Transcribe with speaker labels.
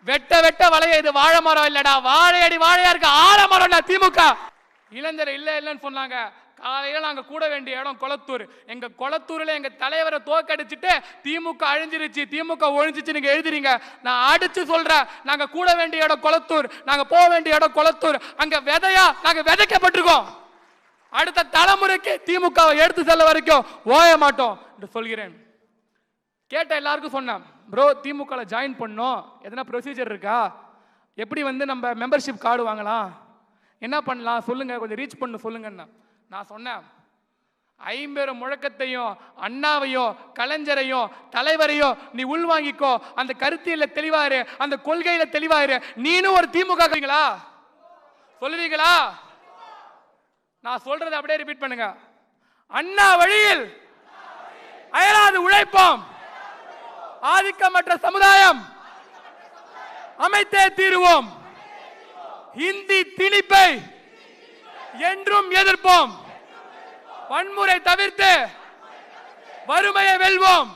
Speaker 1: வெட்ட வெட்ட வளைய இது வாழை மரம் இல்லடா, வாழையடி வாழையா இருக்கு ஆலமரம்டா திமுக. இளைஞர் இல்லைன்னு சொன்னாங்க. காலையில நாங்க கூட வேண்டிய இடம் கொளத்தூர். எங்க கொளத்தூர்ல எங்க தலைவரை தோக்கடிச்சிட்டு திமுக அழிஞ்சிருச்சு, திமுக ஒழிஞ்சிச்சு நீங்க எழுதுறீங்க. நான் அடிச்சு சொல்றேன், நாங்க கூட வேண்டிய இடம் கொளத்தூர், நாங்க போக வேண்டிய இடம் கொளத்தூர். அங்க விதையா நாங்க விதைக்கப்பட்டிருக்கோம். அடுத்த தலைமுறைக்கு திமுகவை எடுத்து செல்ல வரைக்கும் ஓய மாட்டோம் என்று சொல்கிறேன். கேட்ட எல்லாருக்கும் சொன்னேன், ப்ரோ திமுக ஜாயின் பண்ணோம், எதனா ப்ரொசீஜர் இருக்கா, எப்படி நம்ம மெம்பர்ஷிப் கார்டு வாங்கலாம், என்ன பண்ணலாம் சொல்லுங்க, கொஞ்சம் ரீச் பண்ண சொல்லுங்கன்னு. நான் சொன்னேன், 50 முழக்கத்தையும் அண்ணாவையும் கலைஞரையும் தலைவரையும் நீ உள்வாங்கிக்கோ, அந்த கருத்தியல தெளிவாரு, அந்த கொள்கையில தெளிவாரு. நீனும் ஒரு திமுக சொல்லுவீங்களா? நான் சொல்றதை அப்படியே ரிப்பீட் பண்ணுங்க. அண்ணா வழியில் அயராது உழைப்போம், ஆதிக்கமற்ற சமுதாயம் அமைத்தே தீருவோம், இந்தி திணிப்பை என்றும் எதிர்ப்போம், வன்முறை தவிர்த்து வறுமையை வெல்வோம்.